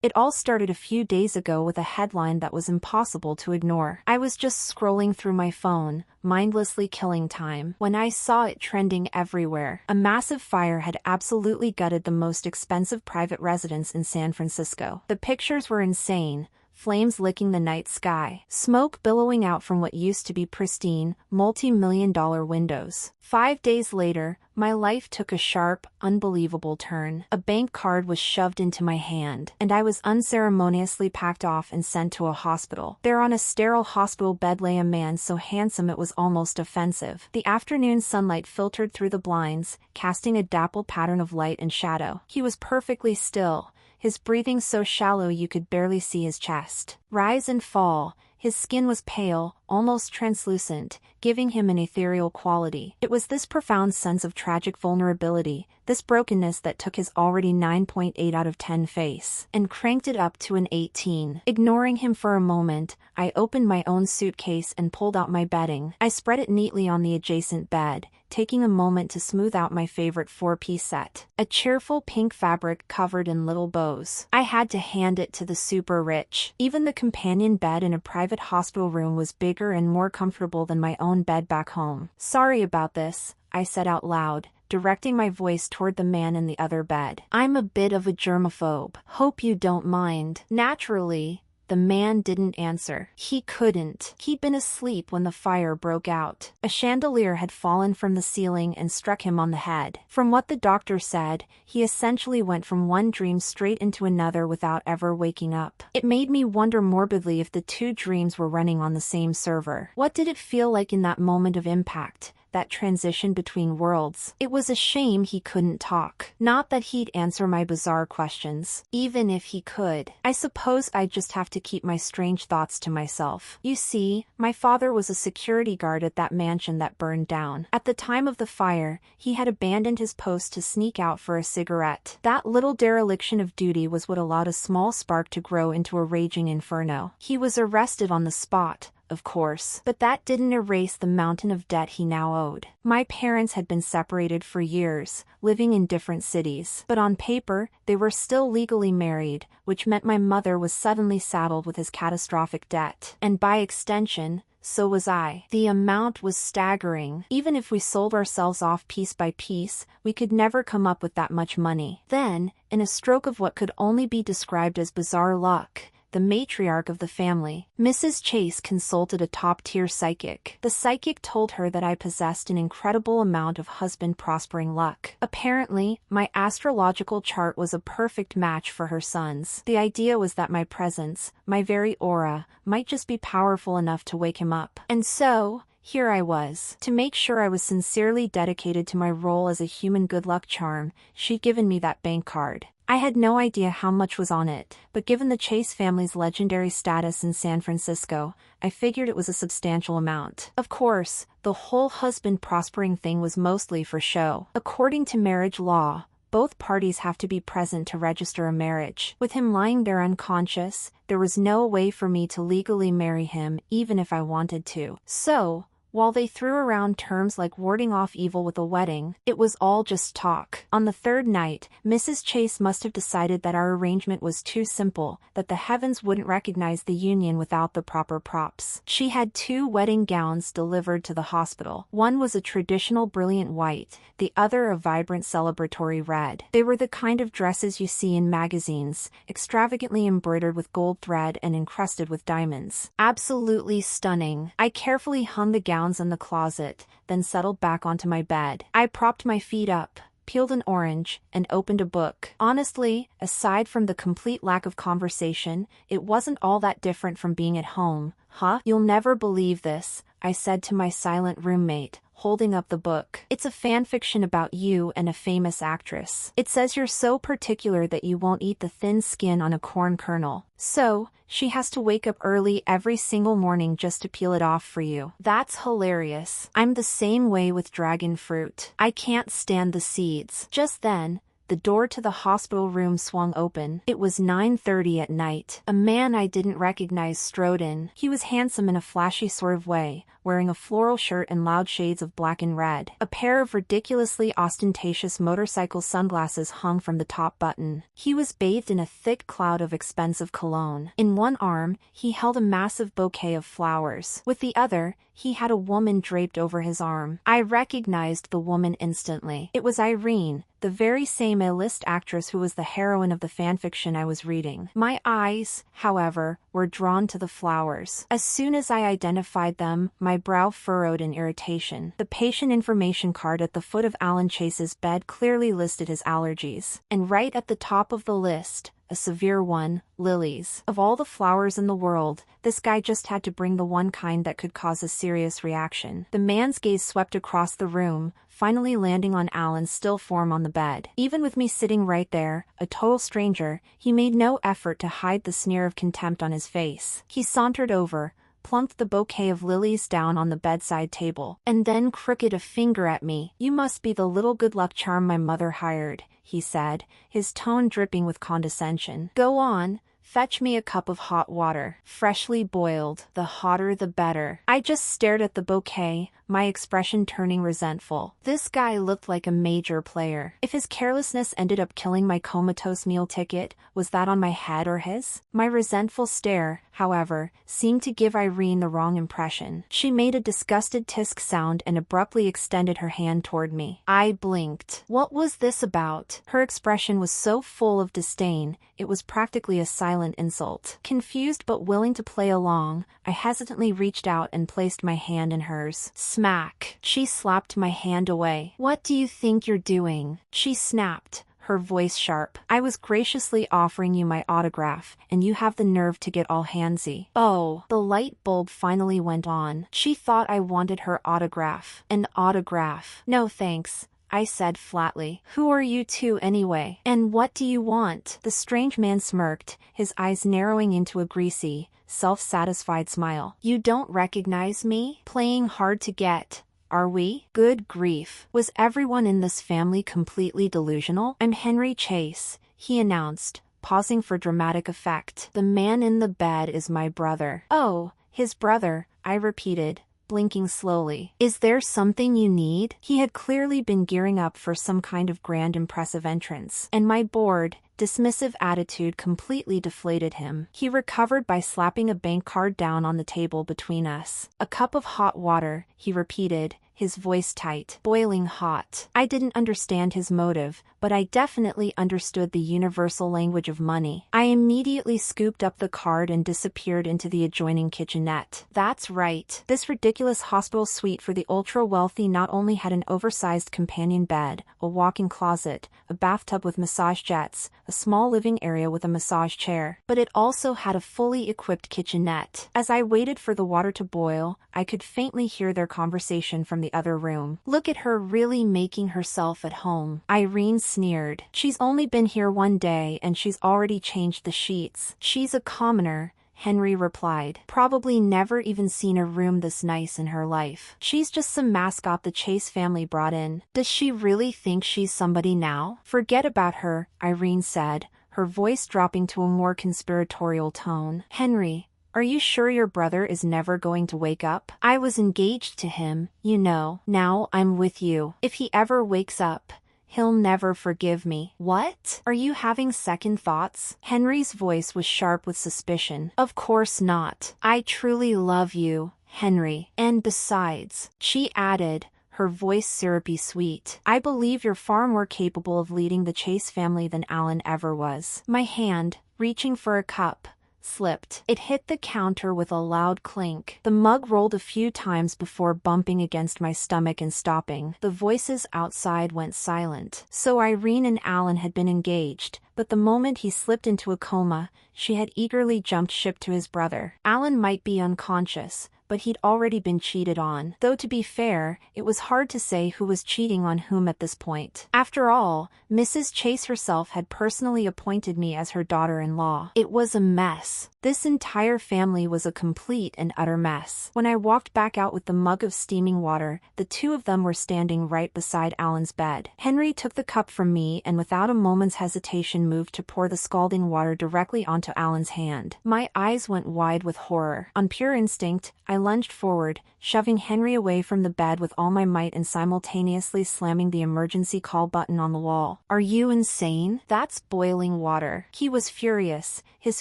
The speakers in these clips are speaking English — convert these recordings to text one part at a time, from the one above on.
It all started a few days ago with a headline that was impossible to ignore. I was just scrolling through my phone, mindlessly killing time, when I saw it trending everywhere. A massive fire had absolutely gutted the most expensive private residence in San Francisco. The pictures were insane. Flames licking the night sky, smoke billowing out from what used to be pristine, multi-million-dollar windows. 5 days later, my life took a sharp, unbelievable turn. A bank card was shoved into my hand, and I was unceremoniously packed off and sent to a hospital. There on a sterile hospital bed lay a man so handsome it was almost offensive. The afternoon sunlight filtered through the blinds, casting a dappled pattern of light and shadow. He was perfectly still, his breathing so shallow you could barely see his chest rise and fall. His skin was pale, almost translucent, giving him an ethereal quality. It was this profound sense of tragic vulnerability, this brokenness that took his already 9.8 out of 10 face and cranked it up to an 18. Ignoring him for a moment, I opened my own suitcase and pulled out my bedding. I spread it neatly on the adjacent bed, taking a moment to smooth out my favorite 4-piece set. A cheerful pink fabric covered in little bows. I had to hand it to the super rich. Even the companion bed in a private hospital room was bigger and more comfortable than my own bed back home. "Sorry about this," I said out loud, directing my voice toward the man in the other bed. "I'm a bit of a germaphobe. Hope you don't mind." Naturally, the man didn't answer. He couldn't. He'd been asleep when the fire broke out. A chandelier had fallen from the ceiling and struck him on the head. From what the doctor said, he essentially went from one dream straight into another without ever waking up. It made me wonder morbidly if the two dreams were running on the same server. What did it feel like in that moment of impact? That transition between worlds. It was a shame he couldn't talk. Not that he'd answer my bizarre questions. Even if he could, I suppose I'd just have to keep my strange thoughts to myself. You see, my father was a security guard at that mansion that burned down. At the time of the fire, he had abandoned his post to sneak out for a cigarette. That little dereliction of duty was what allowed a small spark to grow into a raging inferno. He was arrested on the spot, of course, but that didn't erase the mountain of debt he now owed. My parents had been separated for years, living in different cities, but on paper, they were still legally married, which meant my mother was suddenly saddled with his catastrophic debt. And by extension, so was I. The amount was staggering. Even if we sold ourselves off piece by piece, we could never come up with that much money. Then, in a stroke of what could only be described as bizarre luck, the matriarch of the family, Mrs. Chase, consulted a top-tier psychic. The psychic told her that I possessed an incredible amount of husband-prospering luck. Apparently, my astrological chart was a perfect match for her son's. The idea was that my presence, my very aura, might just be powerful enough to wake him up. And so, here I was. To make sure I was sincerely dedicated to my role as a human good luck charm, she'd given me that bank card. I had no idea how much was on it, but given the Chase family's legendary status in San Francisco, I figured it was a substantial amount. Of course, the whole husband prospering thing was mostly for show. According to marriage law, both parties have to be present to register a marriage. With him lying there unconscious, there was no way for me to legally marry him even if I wanted to. So, while they threw around terms like warding off evil with a wedding, it was all just talk. On the third night, Mrs. Chase must have decided that our arrangement was too simple, that the heavens wouldn't recognize the union without the proper props. She had 2 wedding gowns delivered to the hospital. One was a traditional brilliant white, the other a vibrant celebratory red. They were the kind of dresses you see in magazines, extravagantly embroidered with gold thread and encrusted with diamonds. Absolutely stunning. I carefully hung the gowns in the closet, then settled back onto my bed. I propped my feet up, peeled an orange, and opened a book. Honestly, aside from the complete lack of conversation, it wasn't all that different from being at home. "Huh? You'll never believe this," I said to my silent roommate, holding up the book. "It's a fan fiction about you and a famous actress. It says you're so particular that you won't eat the thin skin on a corn kernel. So, she has to wake up early every single morning just to peel it off for you." That's hilarious. I'm the same way with dragon fruit. I can't stand the seeds. Just then, the door to the hospital room swung open. It was 9:30 at night. A man I didn't recognize strode in. He was handsome in a flashy sort of way, wearing a floral shirt and loud shades of black and red. A pair of ridiculously ostentatious motorcycle sunglasses hung from the top button. He was bathed in a thick cloud of expensive cologne. In one arm, he held a massive bouquet of flowers. With the other, he had a woman draped over his arm. I recognized the woman instantly. It was Irene, the very same A-list actress who was the heroine of the fanfiction I was reading. My eyes, however, were drawn to the flowers. As soon as I identified them, my brow furrowed in irritation. The patient information card at the foot of Alan Chase's bed clearly listed his allergies. And right at the top of the list, a severe one, lilies. Of all the flowers in the world, this guy just had to bring the one kind that could cause a serious reaction. The man's gaze swept across the room, finally landing on Alan's still form on the bed. Even with me sitting right there, a total stranger, he made no effort to hide the sneer of contempt on his face. He sauntered over, plunked the bouquet of lilies down on the bedside table, and then crooked a finger at me. "You must be the little good luck charm my mother hired," he said, his tone dripping with condescension. "Go on. Fetch me a cup of hot water, freshly boiled. The hotter the better." I just stared at the bouquet, my expression turning resentful. This guy looked like a major player. If his carelessness ended up killing my comatose meal ticket, was that on my head or his? My resentful stare, however, seemed to give Irene the wrong impression. She made a disgusted tisk sound and abruptly extended her hand toward me. I blinked. What was this about? Her expression was so full of disdain, it was practically a silent insult. Confused but willing to play along, I hesitantly reached out and placed my hand in hers. Smack. She slapped my hand away. "What do you think you're doing?" she snapped, her voice sharp. "I was graciously offering you my autograph, and you have the nerve to get all handsy." Oh, the light bulb finally went on. She thought I wanted her autograph. An autograph. "No thanks," I said flatly. "Who are you two anyway? And what do you want?" The strange man smirked, his eyes narrowing into a greasy, self-satisfied smile. "You don't recognize me? Playing hard to get, are we?" Good grief. Was everyone in this family completely delusional? "I'm Henry Chase," he announced, pausing for dramatic effect. "The man in the bed is my brother." "Oh, his brother," I repeated, blinking slowly. "Is there something you need?" He had clearly been gearing up for some kind of grand impressive entrance, and my bored, dismissive attitude completely deflated him. He recovered by slapping a bank card down on the table between us. "A cup of hot water," he repeated, his voice tight. Boiling hot. I didn't understand his motive, but I definitely understood the universal language of money. I immediately scooped up the card and disappeared into the adjoining kitchenette. That's right. This ridiculous hospital suite for the ultra-wealthy not only had an oversized companion bed, a walk-in closet, a bathtub with massage jets, a small living area with a massage chair, but it also had a fully equipped kitchenette. As I waited for the water to boil, I could faintly hear their conversation from the other room. "Look at her really making herself at home," Irene sneered. "She's only been here one day and she's already changed the sheets." "She's a commoner," Henry replied. "Probably never even seen a room this nice in her life. She's just some mascot the Chase family brought in." "Does she really think she's somebody now?" "Forget about her," Irene said, her voice dropping to a more conspiratorial tone. "Henry, are you sure your brother is never going to wake up? I was engaged to him, you know. Now I'm with you. If he ever wakes up, he'll never forgive me." "What? Are you having second thoughts?" Henry's voice was sharp with suspicion. "Of course not. I truly love you, Henry. And besides," she added, her voice syrupy sweet, "I believe you're far more capable of leading the Chase family than Alan ever was." My hand, reaching for a cup, slipped. It hit the counter with a loud clink. The mug rolled a few times before bumping against my stomach and stopping. The voices outside went silent. So Irene and Alan had been engaged, but the moment he slipped into a coma, she had eagerly jumped ship to his brother. Alan might be unconscious, but he'd already been cheated on. Though to be fair, it was hard to say who was cheating on whom at this point. After all, Mrs. Chase herself had personally appointed me as her daughter-in-law. It was a mess. This entire family was a complete and utter mess. When I walked back out with the mug of steaming water, the two of them were standing right beside Alan's bed. Henry took the cup from me and without a moment's hesitation moved to pour the scalding water directly onto Alan's hand. My eyes went wide with horror. On pure instinct, I lunged forward, shoving Henry away from the bed with all my might and simultaneously slamming the emergency call button on the wall. "Are you insane? That's boiling water." He was furious, his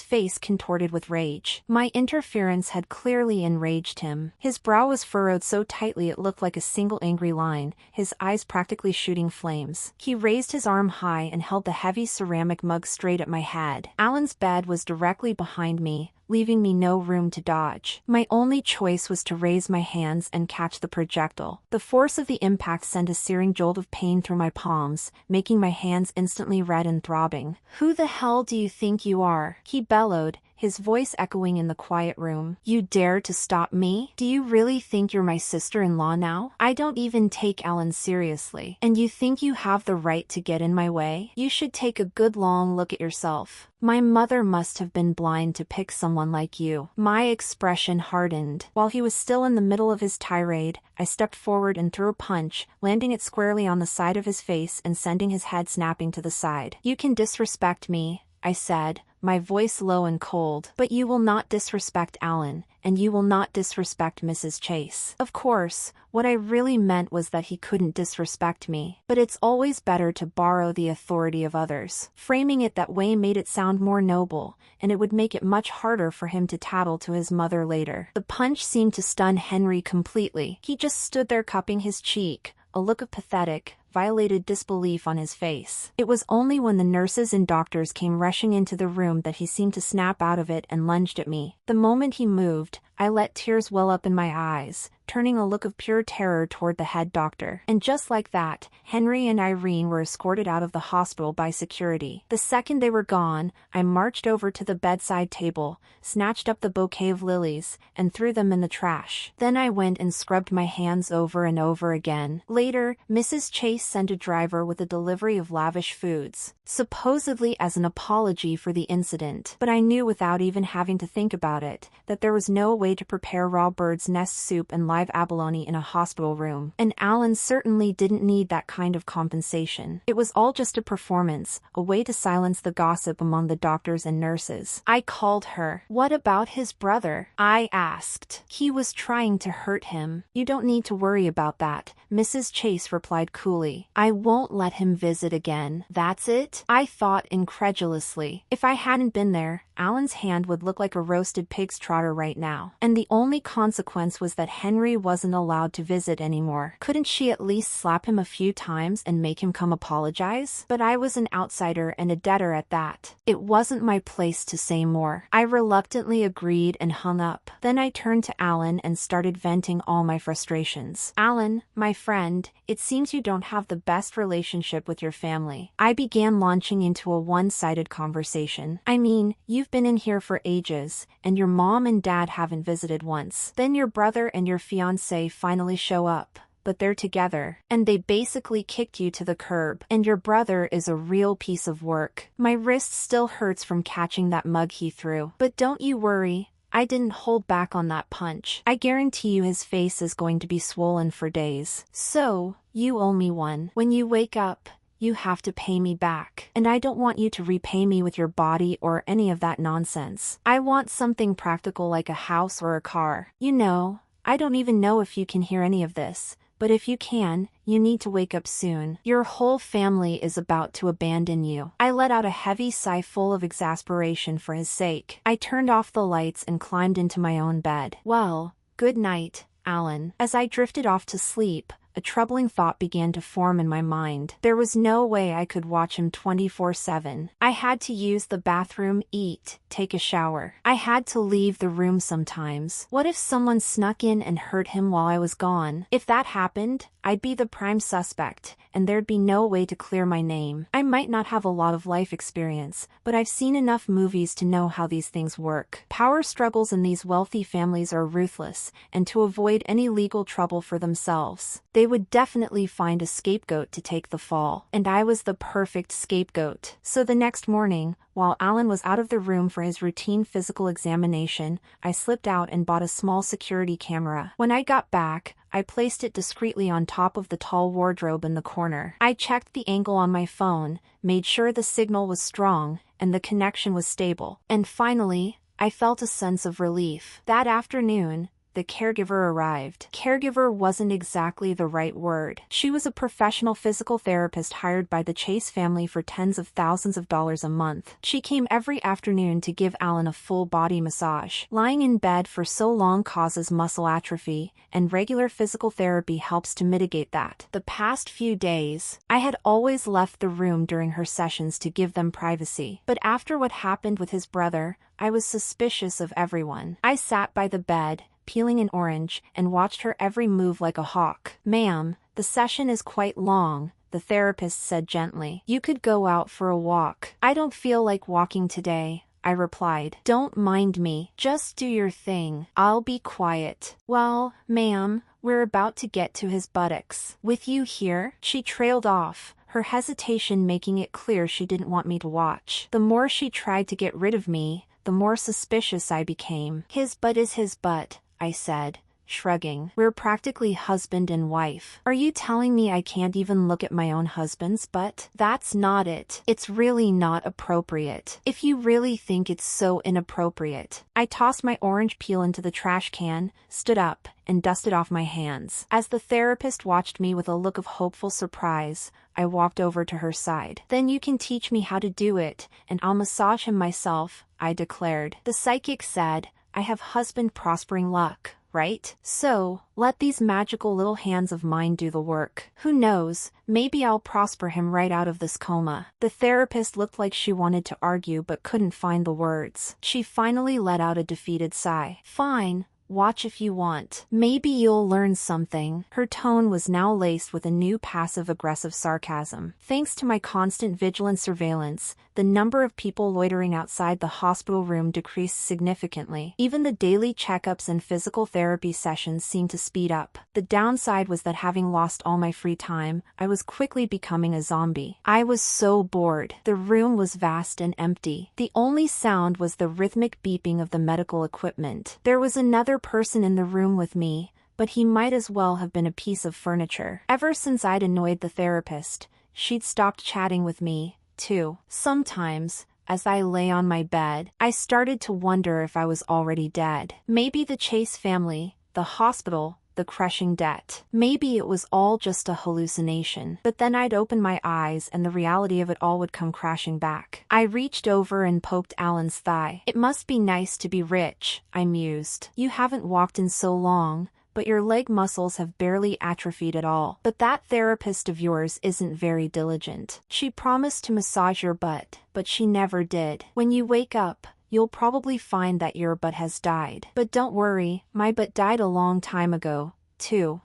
face contorted with rage. My interference had clearly enraged him. His brow was furrowed so tightly it looked like a single angry line, his eyes practically shooting flames. He raised his arm high and held the heavy ceramic mug straight at my head. Alan's bed was directly behind me, leaving me no room to dodge. My only choice was to raise my hands and catch the projectile. The force of the impact sent a searing jolt of pain through my palms, making my hands instantly red and throbbing. "Who the hell do you think you are?" he bellowed, his voice echoing in the quiet room. "You dare to stop me? Do you really think you're my sister-in-law now? I don't even take Alan seriously. And you think you have the right to get in my way? You should take a good long look at yourself. My mother must have been blind to pick someone like you." My expression hardened. While he was still in the middle of his tirade, I stepped forward and threw a punch, landing it squarely on the side of his face and sending his head snapping to the side. "You can disrespect me," I said, my voice low and cold, "but you will not disrespect Alan, and you will not disrespect Mrs. Chase." Of course, what I really meant was that he couldn't disrespect me, but it's always better to borrow the authority of others. Framing it that way made it sound more noble, and it would make it much harder for him to tattle to his mother later. The punch seemed to stun Henry completely. He just stood there cupping his cheek, a look of pathetic, violated disbelief on his face. It was only when the nurses and doctors came rushing into the room that he seemed to snap out of it and lunged at me. The moment he moved, I let tears well up in my eyes, turning a look of pure terror toward the head doctor. And just like that, Henry and Irene were escorted out of the hospital by security. The second they were gone, I marched over to the bedside table, snatched up the bouquet of lilies, and threw them in the trash. Then I went and scrubbed my hands over and over again. Later, Mrs. Chase sent a driver with a delivery of lavish foods, supposedly as an apology for the incident. But I knew without even having to think about it, that there was no way to prepare raw bird's nest soup and live abalone in a hospital room. And Alan certainly didn't need that kind of compensation. It was all just a performance, a way to silence the gossip among the doctors and nurses. I called her. "What about his brother?" I asked. "He was trying to hurt him." "You don't need to worry about that," Mrs. Chase replied coolly. "I won't let him visit again." "That's it?" I thought incredulously. If I hadn't been there, Alan's hand would look like a roasted pig's trotter right now. And the only consequence was that Henry wasn't allowed to visit anymore. Couldn't she at least slap him a few times and make him come apologize? But I was an outsider and a debtor at that. It wasn't my place to say more. I reluctantly agreed and hung up. Then I turned to Alan and started venting all my frustrations. "Alan, my friend, it seems you don't have the best relationship with your family." I began launching into a one-sided conversation. "I mean, you've been in here for ages, and your mom and dad haven't visited once. Then your brother and your fiancé finally show up, but they're together, and they basically kicked you to the curb. And your brother is a real piece of work." My wrist still hurts from catching that mug he threw. But don't you worry, I didn't hold back on that punch. I guarantee you his face is going to be swollen for days. "So, you owe me one. When you wake up, you have to pay me back. And I don't want you to repay me with your body or any of that nonsense. I want something practical like a house or a car. You know, I don't even know if you can hear any of this, but if you can, you need to wake up soon. Your whole family is about to abandon you." I let out a heavy sigh full of exasperation for his sake. I turned off the lights and climbed into my own bed. "Well, good night, Alan." As I drifted off to sleep, a troubling thought began to form in my mind. There was no way I could watch him 24/7. I had to use the bathroom, eat, take a shower. I had to leave the room sometimes. What if someone snuck in and hurt him while I was gone? If that happened, I'd be the prime suspect, and there'd be no way to clear my name. I might not have a lot of life experience, but I've seen enough movies to know how these things work. Power struggles in these wealthy families are ruthless, and to avoid any legal trouble for themselves, they would definitely find a scapegoat to take the fall. And I was the perfect scapegoat. So the next morning, while Alan was out of the room for his routine physical examination, I slipped out and bought a small security camera. When I got back, I placed it discreetly on top of the tall wardrobe in the corner. I checked the angle on my phone, made sure the signal was strong, and the connection was stable. And finally, I felt a sense of relief. That afternoon, the caregiver arrived. Caregiver wasn't exactly the right word. She was a professional physical therapist hired by the Chase family for tens of thousands of dollars a month. She came every afternoon to give Alan a full body massage. Lying in bed for so long causes muscle atrophy, and regular physical therapy helps to mitigate that. The past few days, I had always left the room during her sessions to give them privacy. But after what happened with his brother, I was suspicious of everyone. I sat by the bed, peeling an orange, and watched her every move like a hawk. "Ma'am, the session is quite long," the therapist said gently. "You could go out for a walk." "I don't feel like walking today," I replied. "Don't mind me. Just do your thing. I'll be quiet." "Well, ma'am, we're about to get to his buttocks." "With you here?" She trailed off, her hesitation making it clear she didn't want me to watch. The more she tried to get rid of me, the more suspicious I became. "His butt is his butt," I said, shrugging. "We're practically husband and wife." "Are you telling me I can't even look at my own husband's butt?" "That's not it. It's really not appropriate. If you really think it's so inappropriate." I tossed my orange peel into the trash can, stood up, and dusted off my hands. As the therapist watched me with a look of hopeful surprise, I walked over to her side. "Then you can teach me how to do it, and I'll massage him myself," I declared. The psychic said, "I have husband prospering luck, right? So, let these magical little hands of mine do the work. Who knows, maybe I'll prosper him right out of this coma." The therapist looked like she wanted to argue but couldn't find the words. She finally let out a defeated sigh. "Fine. Watch if you want. Maybe you'll learn something." Her tone was now laced with a new passive-aggressive sarcasm. Thanks to my constant vigilant surveillance, the number of people loitering outside the hospital room decreased significantly. Even the daily checkups and physical therapy sessions seemed to speed up. The downside was that having lost all my free time, I was quickly becoming a zombie. I was so bored. The room was vast and empty. The only sound was the rhythmic beeping of the medical equipment. There was another person in the room with me, but he might as well have been a piece of furniture. Ever since I'd annoyed the therapist, she'd stopped chatting with me, too. Sometimes, as I lay on my bed, I started to wonder if I was already dead. Maybe the Chase family, the hospital, the crushing debt. Maybe it was all just a hallucination. But then I'd open my eyes and the reality of it all would come crashing back. I reached over and poked Alan's thigh. "It must be nice to be rich," I mused. "You haven't walked in so long, but your leg muscles have barely atrophied at all. But that therapist of yours isn't very diligent. She promised to massage your butt, but she never did. When you wake up, you'll probably find that your butt has died. But don't worry, my butt died a long time ago, too."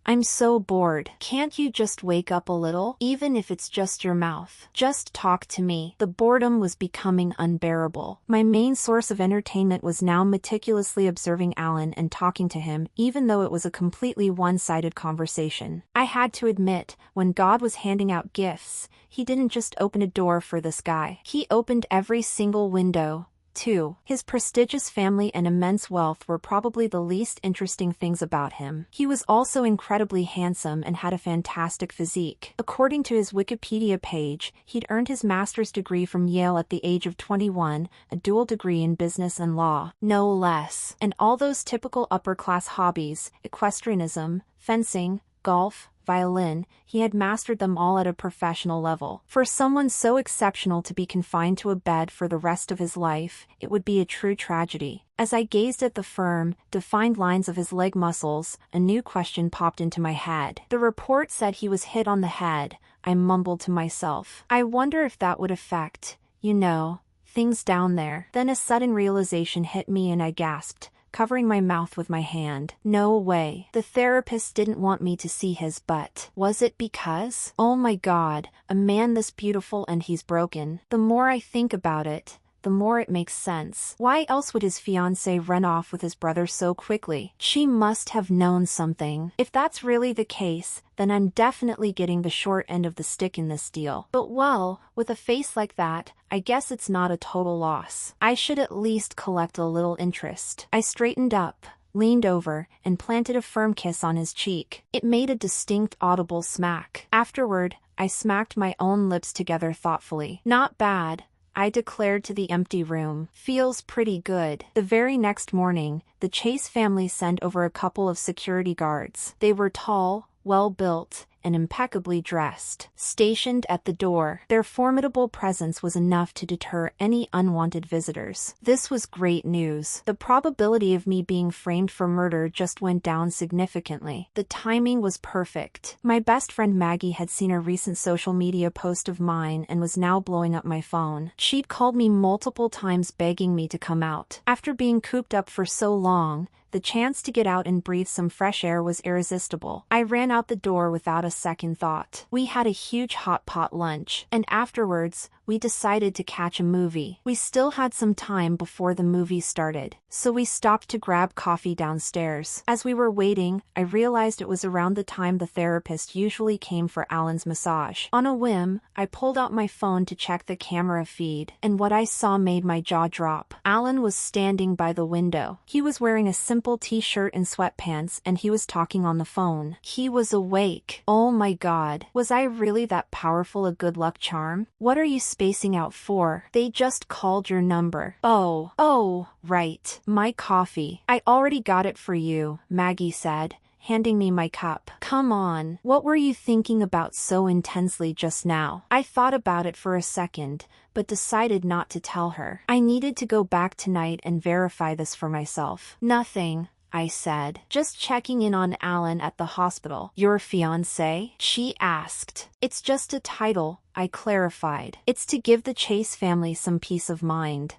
I'm so bored. Can't you just wake up a little? Even if it's just your mouth. Just talk to me." The boredom was becoming unbearable. My main source of entertainment was now meticulously observing Alan and talking to him, even though it was a completely one-sided conversation. I had to admit, when God was handing out gifts, he didn't just open a door for this guy. He opened every single window, too. His prestigious family and immense wealth were probably the least interesting things about him. He was also incredibly handsome and had a fantastic physique. According to his Wikipedia page, he'd earned his master's degree from Yale at the age of 21, a dual degree in business and law, no less. And all those typical upper-class hobbies, equestrianism, fencing, golf, violin, he had mastered them all at a professional level. For someone so exceptional to be confined to a bed for the rest of his life, it would be a true tragedy. As I gazed at the firm, defined lines of his leg muscles, a new question popped into my head. The report said he was hit on the head, I mumbled to myself. I wonder if that would affect, things down there. Then a sudden realization hit me and I gasped, covering my mouth with my hand. No way. The therapist didn't want me to see his butt. Was it because? Oh my God, a man this beautiful and he's broken. The more I think about it, the more it makes sense. Why else would his fiancée run off with his brother so quickly? She must have known something. If that's really the case, then I'm definitely getting the short end of the stick in this deal. But well, with a face like that, I guess it's not a total loss. I should at least collect a little interest. I straightened up, leaned over, and planted a firm kiss on his cheek. It made a distinct audible smack. Afterward, I smacked my own lips together thoughtfully. Not bad. I declared to the empty room. Feels pretty good. The very next morning, the Chase family sent over a couple of security guards. They were tall, well-built, and impeccably dressed. Stationed at the door, their formidable presence was enough to deter any unwanted visitors. This was great news. The probability of me being framed for murder just went down significantly. The timing was perfect. My best friend Maggie had seen a recent social media post of mine and was now blowing up my phone. She'd called me multiple times begging me to come out. After being cooped up for so long, the chance to get out and breathe some fresh air was irresistible. I ran out the door without a second thought. We had a huge hot pot lunch, and afterwards, we decided to catch a movie. We still had some time before the movie started, so we stopped to grab coffee downstairs. As we were waiting, I realized it was around the time the therapist usually came for Alan's massage. On a whim, I pulled out my phone to check the camera feed, and what I saw made my jaw drop. Alan was standing by the window. He was wearing a simple t-shirt and sweatpants, and he was talking on the phone. He was awake. Oh my God. Was I really that powerful a good luck charm? What are you spacing out for? They just called your number. Oh, right. My coffee. I already got it for you, Maggie said, handing me my cup. Come on, what were you thinking about so intensely just now? I thought about it for a second, but decided not to tell her. I needed to go back tonight and verify this for myself. Nothing, I said. Just checking in on Alan at the hospital. Your fiancé? She asked. It's just a title, I clarified. It's to give the Chase family some peace of mind.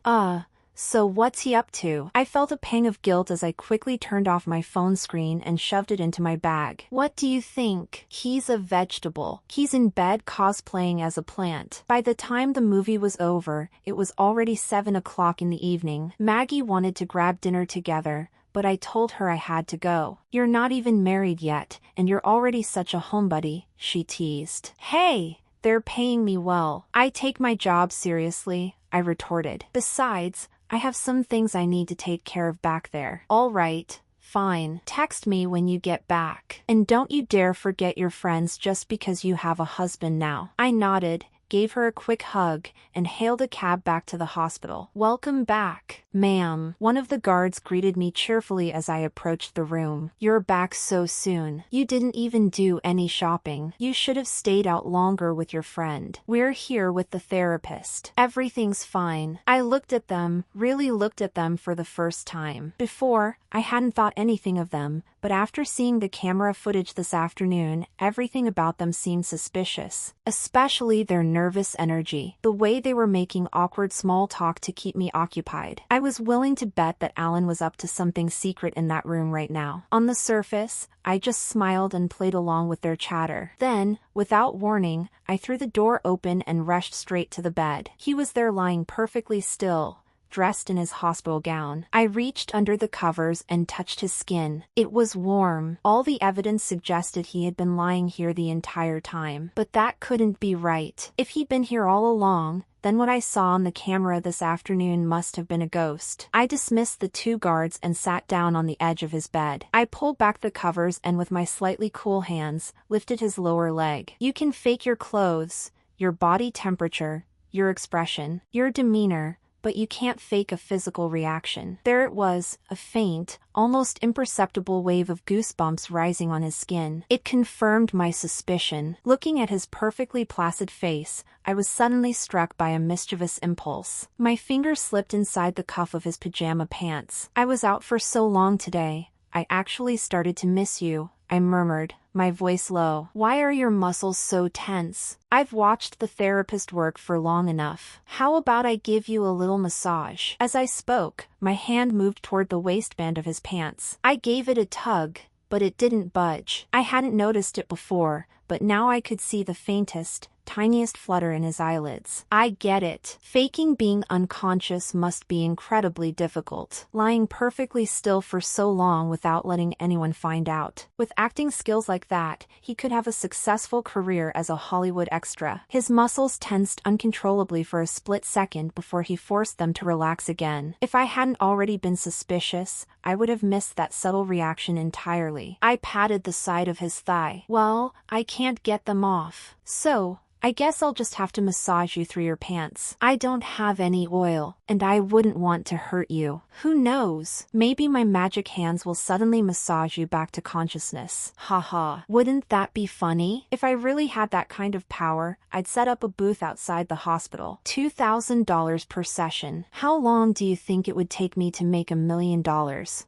So what's he up to? I felt a pang of guilt as I quickly turned off my phone screen and shoved it into my bag. What do you think? He's a vegetable. He's in bed cosplaying as a plant. By the time the movie was over, it was already 7 o'clock in the evening. Maggie wanted to grab dinner together, but I told her I had to go. You're not even married yet, and you're already such a homebody, she teased. Hey! They're paying me well. I take my job seriously, I retorted. Besides, I have some things I need to take care of back there. All right, fine. Text me when you get back. And don't you dare forget your friends just because you have a husband now. I nodded, gave her a quick hug, and hailed a cab back to the hospital. Welcome back, ma'am. One of the guards greeted me cheerfully as I approached the room. You're back so soon. You didn't even do any shopping. You should have stayed out longer with your friend. We're here with the therapist. Everything's fine. I really looked at them for the first time. Before, I hadn't thought anything of them, but after seeing the camera footage this afternoon, everything about them seemed suspicious. Especially their nervous energy. The way they were making awkward small talk to keep me occupied. I was willing to bet that Alan was up to something secret in that room right now. On the surface, I just smiled and played along with their chatter. Then, without warning, I threw the door open and rushed straight to the bed. He was there lying perfectly still, dressed in his hospital gown. I reached under the covers and touched his skin. It was warm. All the evidence suggested he had been lying here the entire time. But that couldn't be right. If he'd been here all along, then what I saw on the camera this afternoon must have been a ghost. I dismissed the 2 guards and sat down on the edge of his bed. I pulled back the covers and with my slightly cool hands, lifted his lower leg. You can fake your clothes, your body temperature, your expression, your demeanor, but you can't fake a physical reaction. There it was, a faint, almost imperceptible wave of goosebumps rising on his skin. It confirmed my suspicion. Looking at his perfectly placid face, I was suddenly struck by a mischievous impulse. My finger slipped inside the cuff of his pajama pants. I was out for so long today, I actually started to miss you, I murmured, my voice low. Why are your muscles so tense? I've watched the therapist work for long enough. How about I give you a little massage? As I spoke, my hand moved toward the waistband of his pants. I gave it a tug, but it didn't budge. I hadn't noticed it before, but now I could see the faintest, tiniest flutter in his eyelids. I get it. Faking being unconscious must be incredibly difficult. Lying perfectly still for so long without letting anyone find out. With acting skills like that, he could have a successful career as a Hollywood extra. His muscles tensed uncontrollably for a split second before he forced them to relax again. If I hadn't already been suspicious, I would have missed that subtle reaction entirely. I patted the side of his thigh. Well, I can't get them off. So, I guess I'll just have to massage you through your pants. I don't have any oil, and I wouldn't want to hurt you. Who knows? Maybe my magic hands will suddenly massage you back to consciousness. Haha. Wouldn't that be funny? If I really had that kind of power, I'd set up a booth outside the hospital. $2,000 per session. How long do you think it would take me to make $1 million?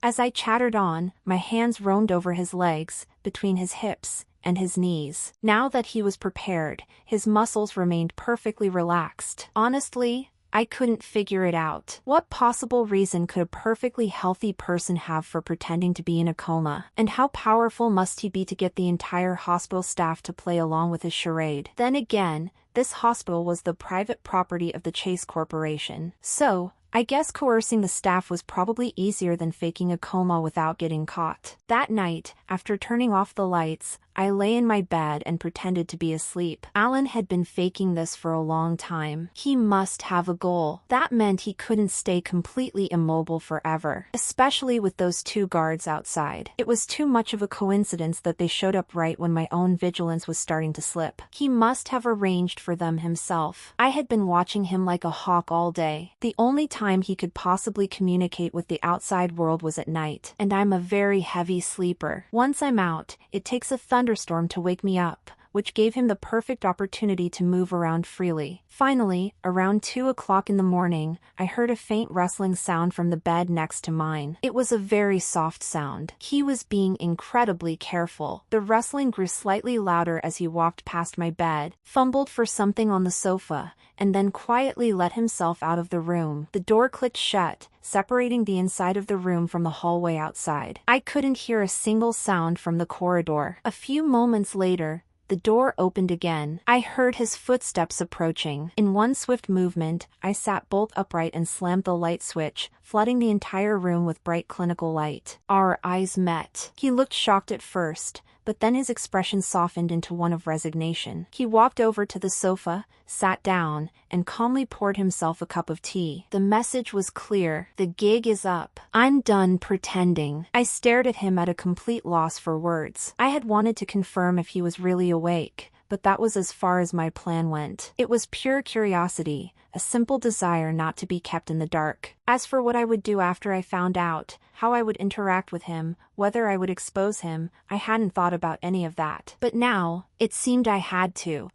As I chattered on, my hands roamed over his legs, between his hips, and his knees. Now that he was prepared, his muscles remained perfectly relaxed. Honestly, I couldn't figure it out. What possible reason could a perfectly healthy person have for pretending to be in a coma? And how powerful must he be to get the entire hospital staff to play along with his charade? Then again, this hospital was the private property of the Chase Corporation. So, I guess coercing the staff was probably easier than faking a coma without getting caught. That night, after turning off the lights, I lay in my bed and pretended to be asleep. Alan had been faking this for a long time. He must have a goal. That meant he couldn't stay completely immobile forever, especially with those two guards outside. It was too much of a coincidence that they showed up right when my own vigilance was starting to slip. He must have arranged for them himself. I had been watching him like a hawk all day. The only time he could possibly communicate with the outside world was at night, and I'm a very heavy sleeper. Once I'm out, it takes a thunderstorm to wake me up, which gave him the perfect opportunity to move around freely. Finally, around 2 o'clock in the morning, I heard a faint rustling sound from the bed next to mine. It was a very soft sound. He was being incredibly careful. The rustling grew slightly louder as he walked past my bed, fumbled for something on the sofa, and then quietly let himself out of the room. The door clicked shut, separating the inside of the room from the hallway outside. I couldn't hear a single sound from the corridor. A few moments later, the door opened again. I heard his footsteps approaching. In one swift movement, I sat bolt upright and slammed the light switch, flooding the entire room with bright clinical light. Our eyes met. He looked shocked at first, but then his expression softened into one of resignation. He walked over to the sofa, sat down, and calmly poured himself a cup of tea. The message was clear. The gig is up. I'm done pretending. I stared at him at a complete loss for words. I had wanted to confirm if he was really awake, but that was as far as my plan went. It was pure curiosity, a simple desire not to be kept in the dark. As for what I would do after I found out, how I would interact with him, whether I would expose him, I hadn't thought about any of that. But now, it seemed I had to.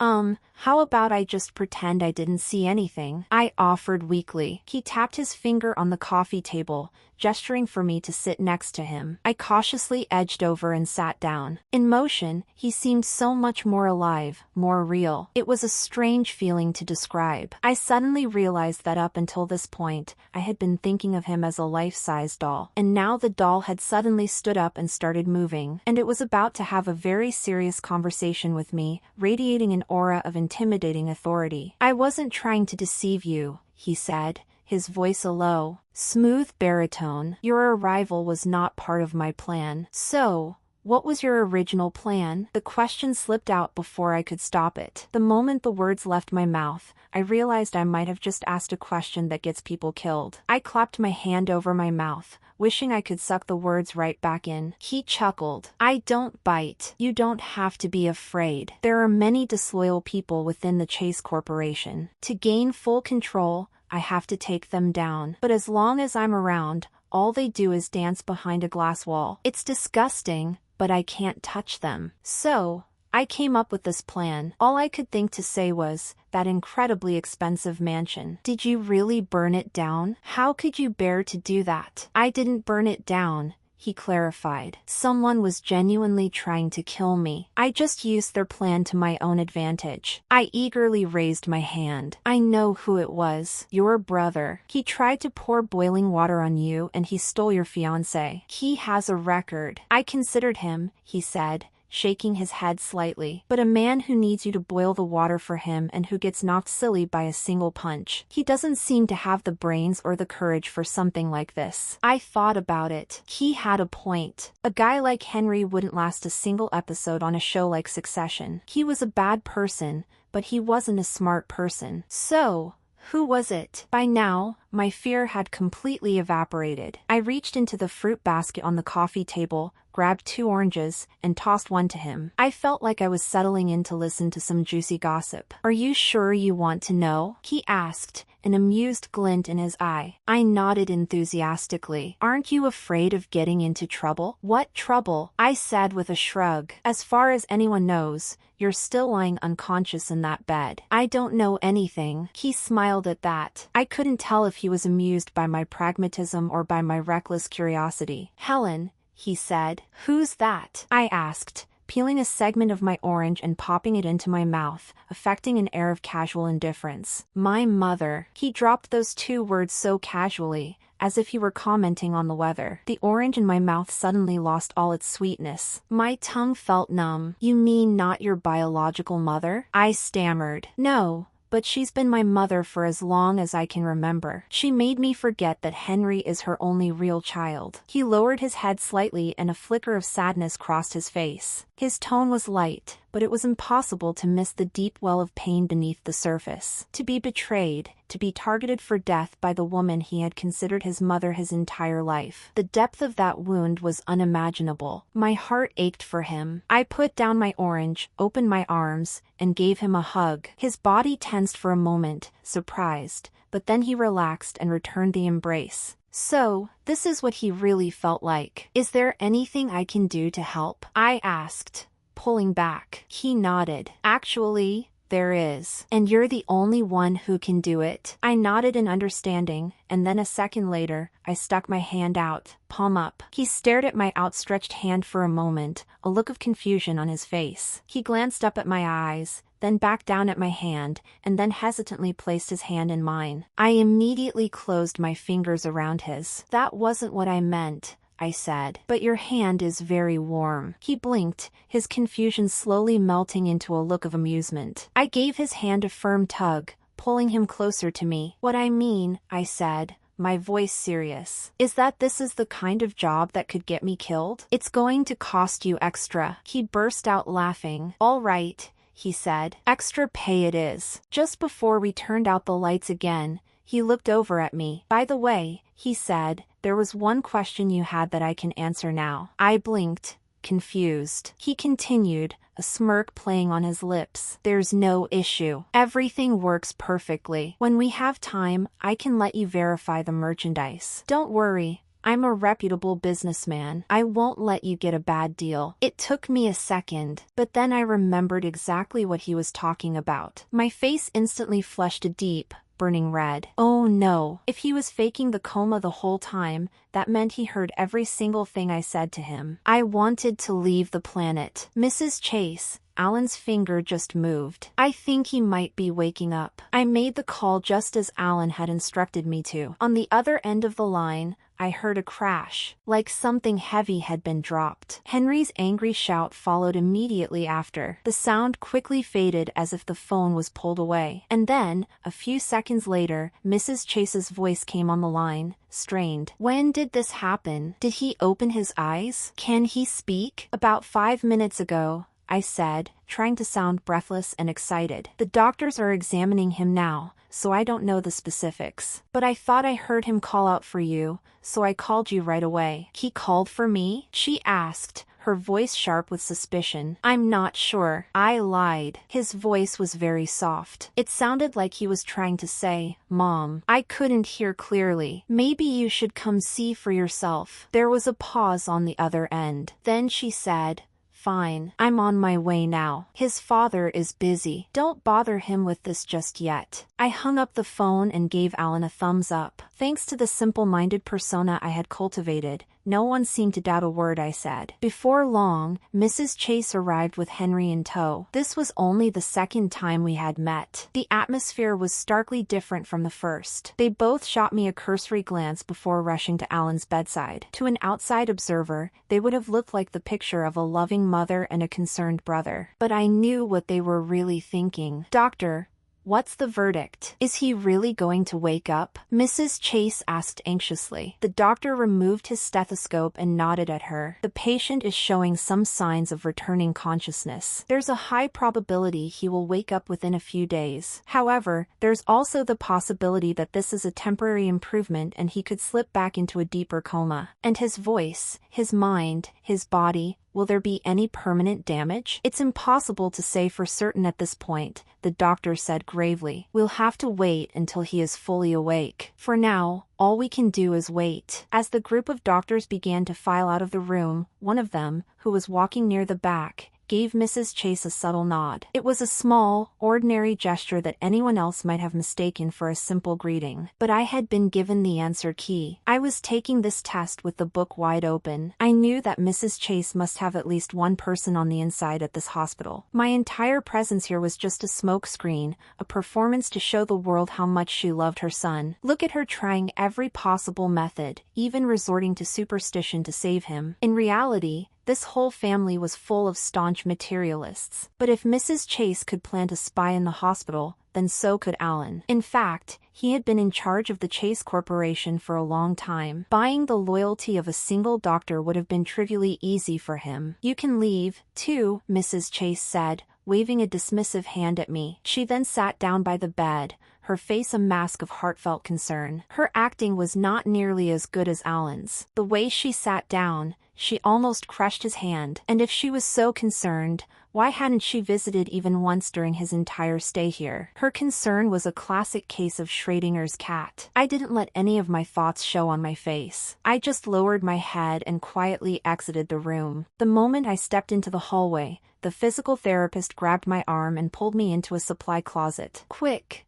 How about I just pretend I didn't see anything? I offered weakly. He tapped his finger on the coffee table, gesturing for me to sit next to him. I cautiously edged over and sat down. In motion, he seemed so much more alive, more real. It was a strange feeling to describe. I suddenly realized that up until this point, I had been thinking of him as a life-size doll. And now the doll had suddenly stood up and started moving, and it was about to have a very serious conversation with me, radiating an aura of intimidating authority. I wasn't trying to deceive you, he said, his voice a low, smooth baritone. Your arrival was not part of my plan. So, what was your original plan? The question slipped out before I could stop it. The moment the words left my mouth, I realized I might have just asked a question that gets people killed. I clapped my hand over my mouth, wishing I could suck the words right back in. He chuckled. I don't bite. You don't have to be afraid. There are many disloyal people within the Chase Corporation. To gain full control, I have to take them down. But as long as I'm around, all they do is dance behind a glass wall. It's disgusting, but I can't touch them. So, I came up with this plan. All I could think to say was, that incredibly expensive mansion. Did you really burn it down? How could you bear to do that? I didn't burn it down, he clarified. Someone was genuinely trying to kill me. I just used their plan to my own advantage. I eagerly raised my hand. I know who it was. Your brother. He tried to pour boiling water on you and he stole your fiancé. He has a record. I considered him, he said, shaking his head slightly. But a man who needs you to boil the water for him and who gets knocked silly by a single punch. He doesn't seem to have the brains or the courage for something like this. I thought about it. He had a point. A guy like Henry wouldn't last a single episode on a show like Succession. He was a bad person, but he wasn't a smart person. So, Who was it? By now, my fear had completely evaporated. I reached into the fruit basket on the coffee table, grabbed 2 oranges, and tossed one to him. I felt like I was settling in to listen to some juicy gossip. Are you sure you want to know? He asked, an amused glint in his eye. I nodded enthusiastically. Aren't you afraid of getting into trouble? What trouble? I said with a shrug. As far as anyone knows, you're still lying unconscious in that bed. I don't know anything. He smiled at that. I couldn't tell if he was amused by my pragmatism or by my reckless curiosity. Helen, he said. Who's that? I asked, peeling a segment of my orange and popping it into my mouth, affecting an air of casual indifference. My mother. He dropped those 2 words so casually, as if he were commenting on the weather. The orange in my mouth suddenly lost all its sweetness. My tongue felt numb. You mean not your biological mother? I stammered. No. But she's been my mother for as long as I can remember. She made me forget that Henry is her only real child. He lowered his head slightly and a flicker of sadness crossed his face. His tone was light, but it was impossible to miss the deep well of pain beneath the surface. To be betrayed, to be targeted for death by the woman he had considered his mother his entire life. The depth of that wound was unimaginable. My heart ached for him. I put down my orange, opened my arms, and gave him a hug. His body tensed for a moment, surprised, but then he relaxed and returned the embrace. So, this is what he really felt like. Is there anything I can do to help? I asked, pulling back. He nodded. Actually, there is. And you're the only one who can do it. I nodded in understanding, and then a second later, I stuck my hand out, palm up. He stared at my outstretched hand for a moment, a look of confusion on his face. He glanced up at my eyes, then back down at my hand, and then hesitantly placed his hand in mine. I immediately closed my fingers around his. That wasn't what I meant, I said. But your hand is very warm. He blinked, his confusion slowly melting into a look of amusement. I gave his hand a firm tug, pulling him closer to me. What I mean, I said, my voice serious, is that this is the kind of job that could get me killed. It's going to cost you extra. He burst out laughing. All right, he said. Extra pay it is. Just before we turned out the lights again, he looked over at me. By the way, he said, there was one question you had that I can answer now. I blinked, confused. He continued, a smirk playing on his lips. There's no issue. Everything works perfectly. When we have time, I can let you verify the merchandise. Don't worry. I'm a reputable businessman. I won't let you get a bad deal. It took me a second, but then I remembered exactly what he was talking about. My face instantly flushed a deep, burning red. Oh no. If he was faking the coma the whole time, that meant he heard every single thing I said to him. I wanted to leave the planet. Mrs. Chase, Alan's finger just moved. I think he might be waking up. I made the call just as Alan had instructed me to. On the other end of the line, I heard a crash, like something heavy had been dropped. Henry's angry shout followed immediately after. The sound quickly faded as if the phone was pulled away. And then, a few seconds later, Mrs. Chase's voice came on the line, strained. When did this happen? Did he open his eyes? Can he speak? About 5 minutes ago, I said, trying to sound breathless and excited. The doctors are examining him now, so I don't know the specifics. But I thought I heard him call out for you, so I called you right away. He called for me? She asked, her voice sharp with suspicion. I'm not sure. I lied. His voice was very soft. It sounded like he was trying to say, Mom. I couldn't hear clearly. Maybe you should come see for yourself. There was a pause on the other end. Then she said, Fine, I'm on my way now. His father is busy. Don't bother him with this just yet. I hung up the phone and gave Alan a thumbs up. Thanks to the simple-minded persona I had cultivated, no one seemed to doubt a word I said. Before long, Mrs. Chase arrived with Henry in tow. This was only the second time we had met. The atmosphere was starkly different from the first. They both shot me a cursory glance before rushing to Alan's bedside. To an outside observer, they would have looked like the picture of a loving mother and a concerned brother. But I knew what they were really thinking. Doctor, What's the verdict? Is he really going to wake up? Mrs. Chase asked anxiously. The doctor removed his stethoscope and nodded at her. The patient is showing some signs of returning consciousness. There's a high probability he will wake up within a few days. However, there's also the possibility that this is a temporary improvement and he could slip back into a deeper coma. And his voice, his mind, his body, will there be any permanent damage? It's impossible to say for certain at this point, the doctor said gravely. We'll have to wait until he is fully awake. For now, all we can do is wait. As the group of doctors began to file out of the room, one of them, who was walking near the back, gave Mrs. Chase a subtle nod. It was a small, ordinary gesture that anyone else might have mistaken for a simple greeting. But I had been given the answer key. I was taking this test with the book wide open. I knew that Mrs. Chase must have at least one person on the inside at this hospital. My entire presence here was just a smoke screen, a performance to show the world how much she loved her son. Look at her trying every possible method, even resorting to superstition to save him. In reality, this whole family was full of staunch materialists. But if Mrs. Chase could plant a spy in the hospital, then so could Alan. In fact, he had been in charge of the Chase Corporation for a long time. Buying the loyalty of a single doctor would have been trivially easy for him. You can leave, too, Mrs. Chase said, waving a dismissive hand at me. She then sat down by the bed, her face a mask of heartfelt concern. Her acting was not nearly as good as Alan's. The way she sat down, she almost crushed his hand. And if she was so concerned, why hadn't she visited even once during his entire stay here? Her concern was a classic case of Schrodinger's cat. I didn't let any of my thoughts show on my face. I just lowered my head and quietly exited the room. The moment I stepped into the hallway, the physical therapist grabbed my arm and pulled me into a supply closet. Quick,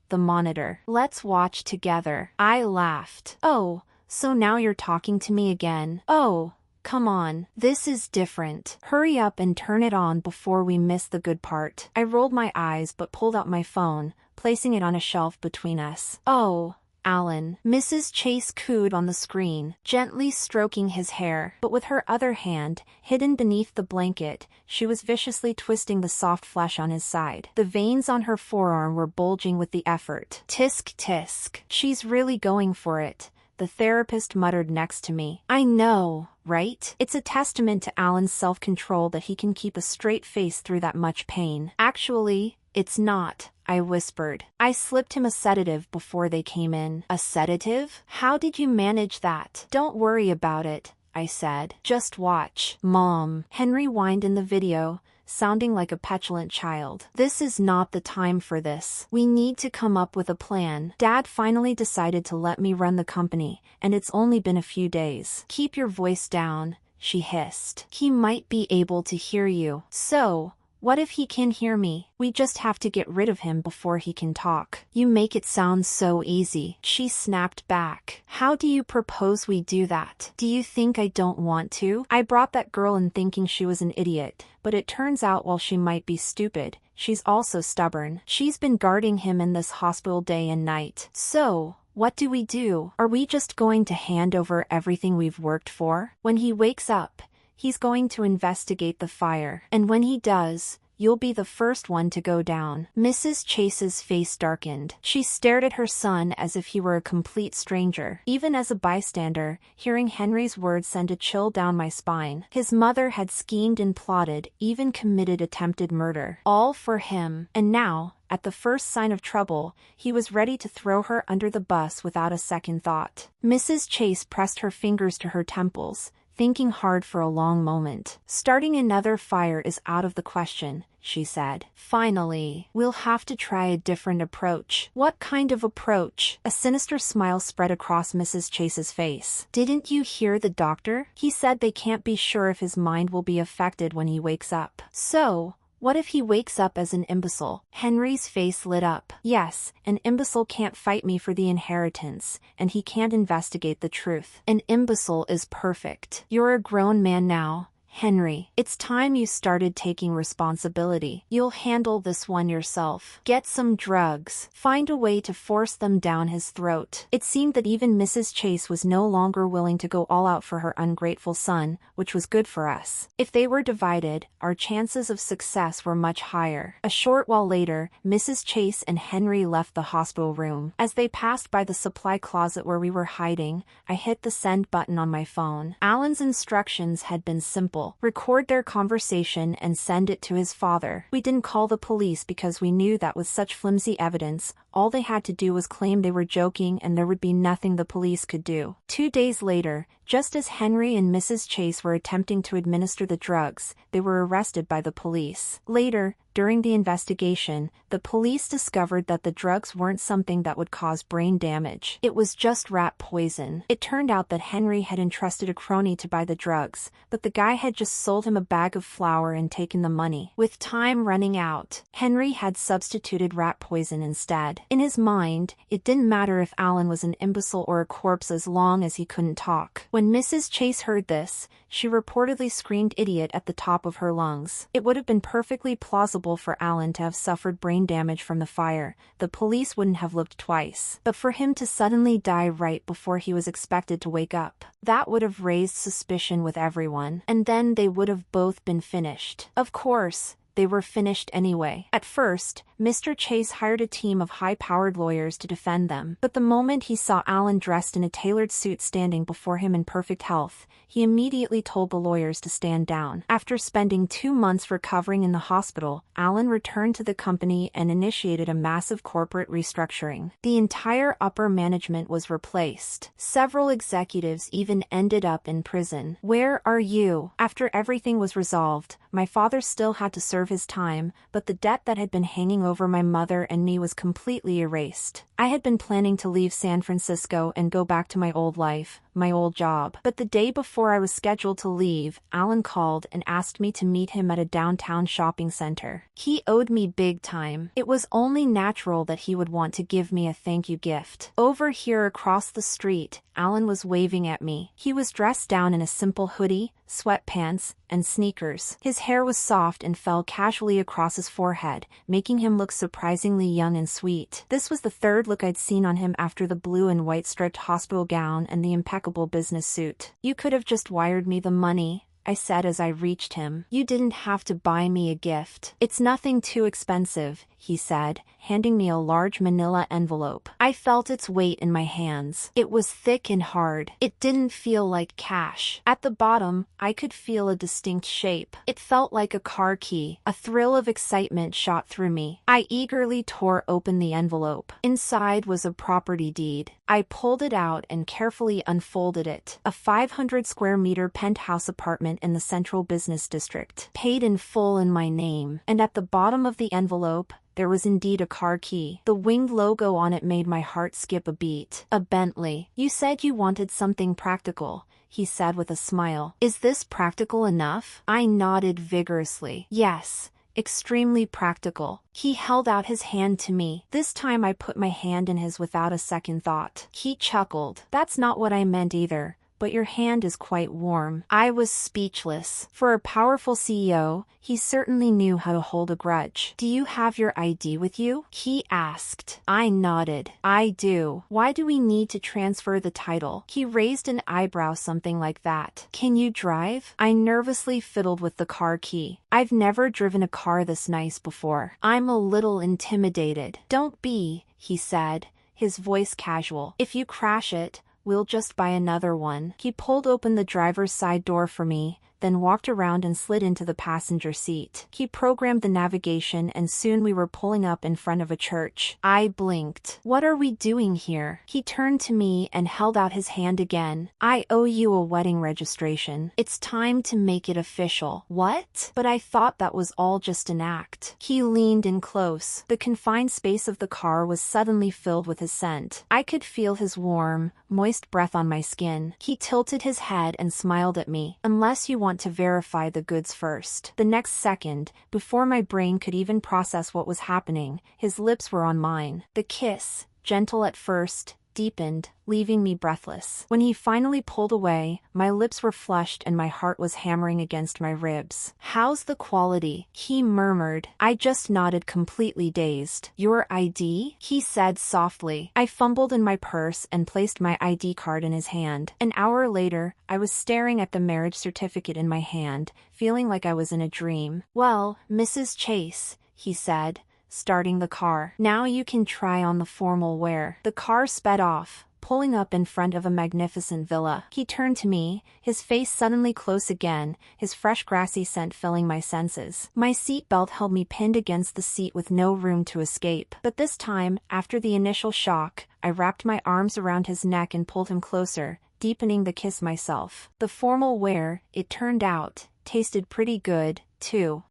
the monitor. Let's watch together. I laughed. Oh, so now you're talking to me again. Oh, come on. This is different. Hurry up and turn it on before we miss the good part. I rolled my eyes but pulled out my phone, placing it on a shelf between us. Oh, Alan. Mrs. Chase cooed on the screen, gently stroking his hair. But with her other hand, hidden beneath the blanket, she was viciously twisting the soft flesh on his side. The veins on her forearm were bulging with the effort. Tisk tisk. She's really going for it, the therapist muttered next to me. I know, right? It's a testament to Alan's self-control that he can keep a straight face through that much pain. Actually, it's not, I whispered. I slipped him a sedative before they came in. A sedative? How did you manage that? Don't worry about it, I said. Just watch. Mom. Henry whined in the video, sounding like a petulant child. This is not the time for this. We need to come up with a plan. Dad finally decided to let me run the company, and it's only been a few days. Keep your voice down, she hissed. He might be able to hear you. So, what if he can hear me? We just have to get rid of him before he can talk. You make it sound so easy, she snapped back. How do you propose we do that? Do you think I don't want to? I brought that girl in thinking she was an idiot, but it turns out while she might be stupid, she's also stubborn. She's been guarding him in this hospital day and night. So, what do we do? Are we just going to hand over everything we've worked for? When he wakes up, he's going to investigate the fire. And when he does, you'll be the first one to go down. Mrs. Chase's face darkened. She stared at her son as if he were a complete stranger. Even as a bystander, hearing Henry's words sent a chill down my spine. His mother had schemed and plotted, even committed attempted murder. All for him. And now, at the first sign of trouble, he was ready to throw her under the bus without a second thought. Mrs. Chase pressed her fingers to her temples, thinking hard for a long moment. Starting another fire is out of the question, she said. Finally, we'll have to try a different approach. What kind of approach? A sinister smile spread across Mrs. Chase's face. Didn't you hear the doctor? He said they can't be sure if his mind will be affected when he wakes up. So, what if he wakes up as an imbecile? Henry's face lit up. Yes, an imbecile can't fight me for the inheritance, and he can't investigate the truth. An imbecile is perfect. You're a grown man now, Henry, it's time you started taking responsibility. You'll handle this one yourself. Get some drugs. Find a way to force them down his throat. It seemed that even Mrs. Chase was no longer willing to go all out for her ungrateful son, which was good for us. If they were divided, our chances of success were much higher. A short while later, Mrs. Chase and Henry left the hospital room. As they passed by the supply closet where we were hiding, I hit the send button on my phone. Alan's instructions had been simple. Record their conversation and send it to his father. We didn't call the police because we knew that with such flimsy evidence, all they had to do was claim they were joking and there would be nothing the police could do. 2 days later, just as Henry and Mrs. Chase were attempting to administer the drugs, they were arrested by the police. Later, during the investigation, the police discovered that the drugs weren't something that would cause brain damage. It was just rat poison. It turned out that Henry had entrusted a crony to buy the drugs, but the guy had just sold him a bag of flour and taken the money. With time running out, Henry had substituted rat poison instead. In his mind, it didn't matter if Alan was an imbecile or a corpse as long as he couldn't talk. When Mrs. Chase heard this, she reportedly screamed idiot at the top of her lungs. It would have been perfectly plausible for Alan to have suffered brain damage from the fire. The police wouldn't have looked twice. But for him to suddenly die right before he was expected to wake up, that would have raised suspicion with everyone. And then they would have both been finished. Of course, they were finished anyway. At first, Mr. Chase hired a team of high-powered lawyers to defend them, but the moment he saw Alan dressed in a tailored suit standing before him in perfect health, he immediately told the lawyers to stand down. After spending 2 months recovering in the hospital, Alan returned to the company and initiated a massive corporate restructuring. The entire upper management was replaced. Several executives even ended up in prison. Where are you? After everything was resolved, my father still had to serve his time, but the debt that had been hanging over my mother and me was completely erased. I had been planning to leave San Francisco and go back to my old life, my old job. But the day before I was scheduled to leave, Alan called and asked me to meet him at a downtown shopping center. He owed me big time. It was only natural that he would want to give me a thank you gift. Over here across the street, Alan was waving at me. He was dressed down in a simple hoodie, sweatpants, and sneakers. His hair was soft and fell casually across his forehead, making him look surprisingly young and sweet. This was the third look I'd seen on him after the blue and white striped hospital gown and the impeccable business suit. "You could have just wired me the money," I said as I reached him. "You didn't have to buy me a gift." "It's nothing too expensive," he said, handing me a large manila envelope. I felt its weight in my hands. It was thick and hard. It didn't feel like cash. At the bottom, I could feel a distinct shape. It felt like a car key. A thrill of excitement shot through me. I eagerly tore open the envelope. Inside was a property deed. I pulled it out and carefully unfolded it. A 500 square meter penthouse apartment in the Central Business District, paid in full in my name. And at the bottom of the envelope, there was indeed a car key. The winged logo on it made my heart skip a beat. A Bentley. "You said you wanted something practical," he said with a smile. "Is this practical enough?" I nodded vigorously. "Yes. Extremely practical." He held out his hand to me. This time I put my hand in his without a second thought. He chuckled. "That's not what I meant either, but your hand is quite warm." I was speechless. For a powerful CEO, he certainly knew how to hold a grudge. "Do you have your ID with you?" he asked. I nodded. "I do." "Why do we need to transfer the title?" He raised an eyebrow, something like that. "Can you drive?" I nervously fiddled with the car key. I've never driven a car this nice before. I'm a little intimidated. "Don't be," he said, his voice casual. "If you crash it, we'll just buy another one." He pulled open the driver's side door for me, then walked around and slid into the passenger seat. He programmed the navigation and soon we were pulling up in front of a church. I blinked. "What are we doing here?" He turned to me and held out his hand again. "I owe you a wedding registration. It's time to make it official." "What?" But I thought that was all just an act. He leaned in close. The confined space of the car was suddenly filled with his scent. I could feel his warm, moist breath on my skin. He tilted his head and smiled at me. "Unless you want to verify the goods first." The next second, before my brain could even process what was happening, his lips were on mine. The kiss, gentle at first, deepened, leaving me breathless. When he finally pulled away, my lips were flushed and my heart was hammering against my ribs. "How's the quality?" he murmured. I just nodded, completely dazed. "Your ID?" he said softly. I fumbled in my purse and placed my ID card in his hand. An hour later, I was staring at the marriage certificate in my hand, feeling like I was in a dream. "Well, Mrs. Chase," he said, starting the car. "Now you can try on the formal wear." The car sped off, pulling up in front of a magnificent villa. He turned to me, his face suddenly close again, his fresh grassy scent filling my senses. My seat belt held me pinned against the seat with no room to escape. But this time, after the initial shock, I wrapped my arms around his neck and pulled him closer, deepening the kiss myself. The formal wear, it turned out, tasted pretty good, too.